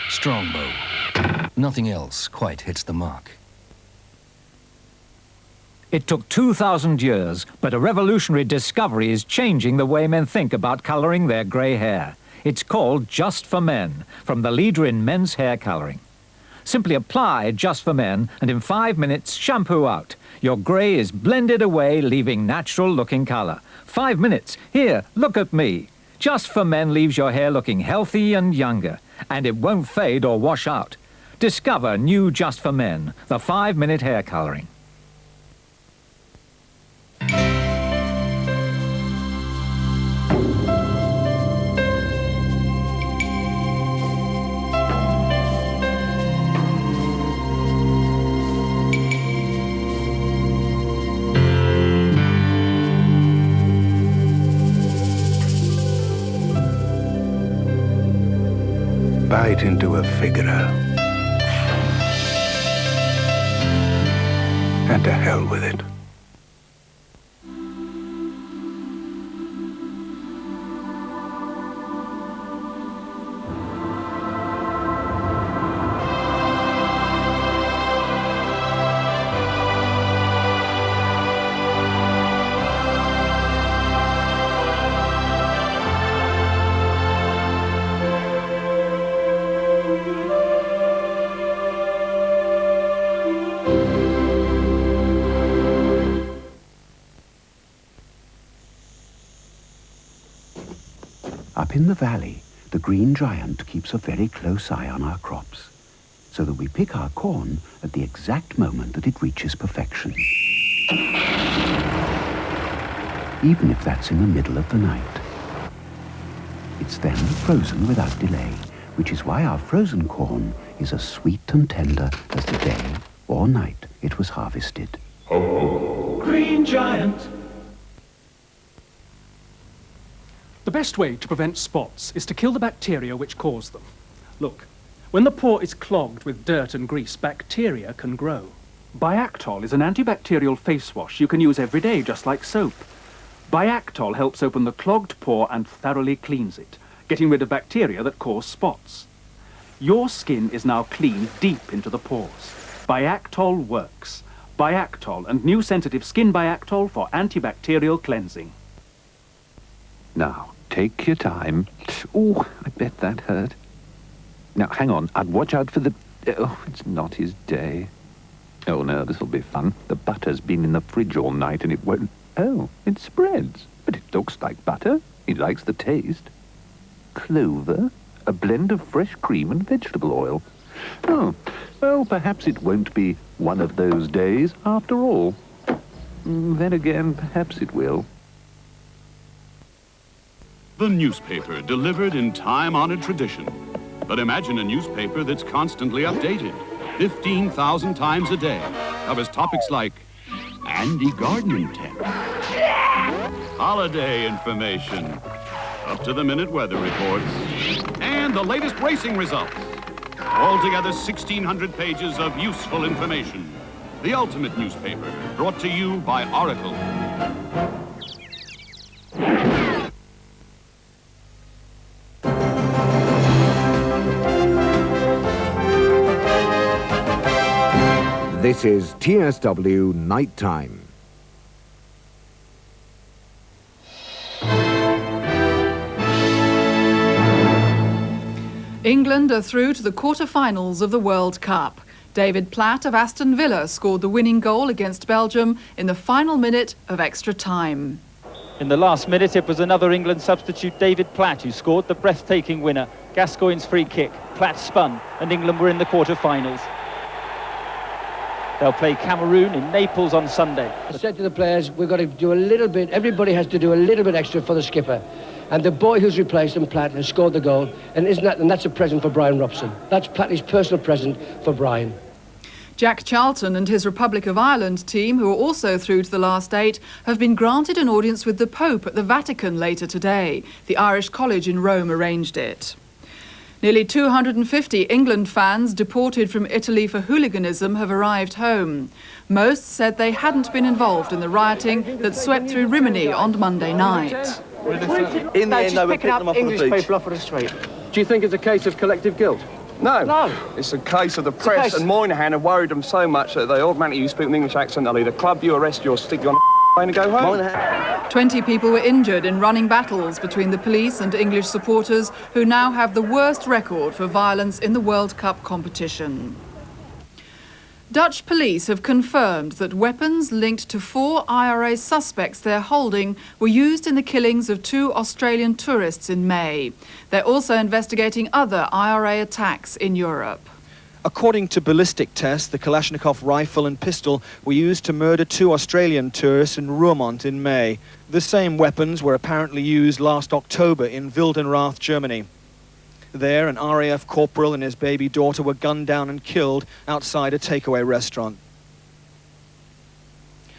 Strongbow. Nothing else quite hits the mark. It took 2,000 years, but a revolutionary discovery is changing the way men think about colouring their grey hair. It's called Just for Men, from the leader in men's hair colouring. Simply apply Just for Men, and in 5 minutes, shampoo out. Your grey is blended away, leaving natural-looking colour. 5 minutes. Here, look at me. Just for Men leaves your hair looking healthy and younger, and it won't fade or wash out. Discover new Just for Men, the 5-minute hair colouring. Bite into a Figaro. And to hell with it. Up in the valley, the green giant keeps a very close eye on our crops, so that we pick our corn at the exact moment that it reaches perfection. Even if that's in the middle of the night. It's then frozen without delay, which is why our frozen corn is as sweet and tender as the day or night it was harvested. Ho, ho. Green giant! The best way to prevent spots is to kill the bacteria which cause them. Look, when the pore is clogged with dirt and grease, bacteria can grow. Biactol is an antibacterial face wash you can use every day, just like soap. Biactol helps open the clogged pore and thoroughly cleans it, getting rid of bacteria that cause spots. Your skin is now clean deep into the pores. Biactol works. Biactol and new sensitive Skin Biactol for antibacterial cleansing. Now, take your time. Oh, I bet that hurt. Now, hang on. I'd watch out for the... Oh, it's not his day. Oh, no, this'll be fun. The butter's been in the fridge all night and it won't... Oh, it spreads. But it looks like butter. He likes the taste. Clover, a blend of fresh cream and vegetable oil. Oh, well, perhaps it won't be one of those days after all. Then again, perhaps it will. The newspaper, delivered in time-honored tradition. But imagine a newspaper that's constantly updated, 15,000 times a day, covers topics like Andy gardening tips, holiday information, up-to-the-minute weather reports, and the latest racing results. Altogether 1,600 pages of useful information. The ultimate newspaper, brought to you by Oracle. This is TSW Night-Time. England are through to the quarter-finals of the World Cup. David Platt of Aston Villa scored the winning goal against Belgium in the final minute of extra time. In the last minute, it was another England substitute, David Platt, who scored the breathtaking winner. Gascoigne's free kick. Platt spun, and England were in the quarter-finals. They'll play Cameroon in Naples on Sunday. I said to the players, we've got to do a little bit, everybody has to do a little bit extra for the skipper. And the boy who's replaced him, Platt, has scored the goal. And that's a present for Brian Robson. That's Platt's personal present for Brian. Jack Charlton and his Republic of Ireland team, who are also through to the last 8, have been granted an audience with the Pope at the Vatican later today. The Irish College in Rome arranged it. Nearly 250 England fans deported from Italy for hooliganism have arrived home. Most said they hadn't been involved in the rioting that swept through Rimini on Monday night. In the end, they were picking them up English people off of the street. Do you think it's a case of collective guilt? No. No. It's a case of the press and Moynihan have worried them so much that they automatically use people with an English accent. They'll either club you, arrest you, or stick you on a plane and go home. 20 people were injured in running battles between the police and English supporters, who now have the worst record for violence in the World Cup competition. Dutch police have confirmed that weapons linked to 4 IRA suspects they're holding were used in the killings of 2 Australian tourists in May. They're also investigating other IRA attacks in Europe. According to ballistic tests, the Kalashnikov rifle and pistol were used to murder 2 Australian tourists in Roermond in May. The same weapons were apparently used last October in Wildenrath, Germany. There, an RAF corporal and his baby daughter were gunned down and killed outside a takeaway restaurant.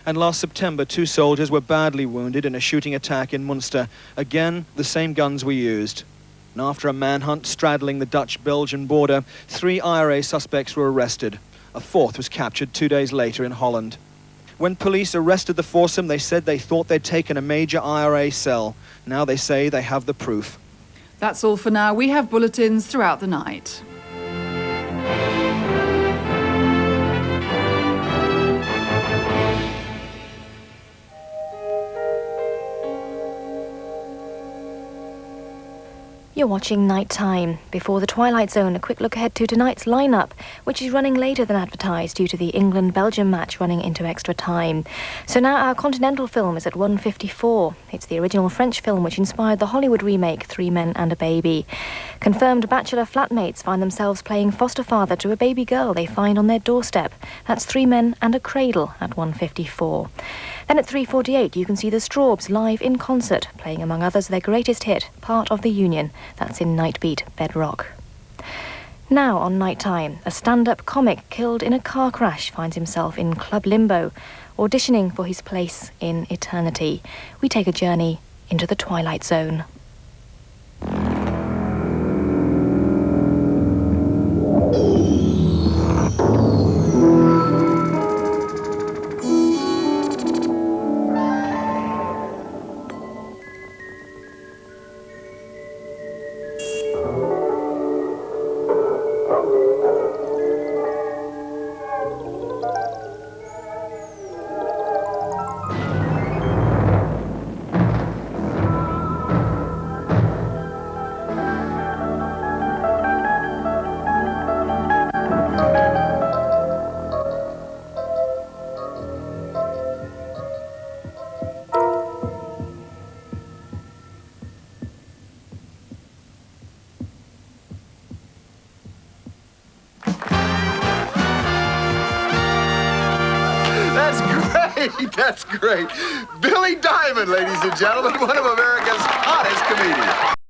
And last September, 2 soldiers were badly wounded in a shooting attack in Munster. Again, the same guns were used. And after a manhunt straddling the Dutch-Belgian border, 3 IRA suspects were arrested. A 4th was captured 2 days later in Holland. When police arrested the foursome, they said they thought they'd taken a major IRA cell. Now they say they have the proof. That's all for now. We have bulletins throughout the night. You're watching Night-Time. Before the Twilight Zone, a quick look ahead to tonight's lineup, which is running later than advertised due to the England-Belgium match running into extra time. So now our continental film is at 1:54. It's the original French film which inspired the Hollywood remake 3 Men and a Baby. Confirmed bachelor flatmates find themselves playing foster father to a baby girl they find on their doorstep. That's 3 Men and a Cradle at 1:54. Then at 3:48 you can see the Strawbs live in concert, playing among others their greatest hit, Part of the Union. That's in Nightbeat, Bedrock. Now on Night-Time, a stand-up comic killed in a car crash finds himself in Club Limbo, auditioning for his place in eternity. We take a journey into the Twilight Zone. That's great. Billy Diamond, ladies and gentlemen, one of America's hottest comedians.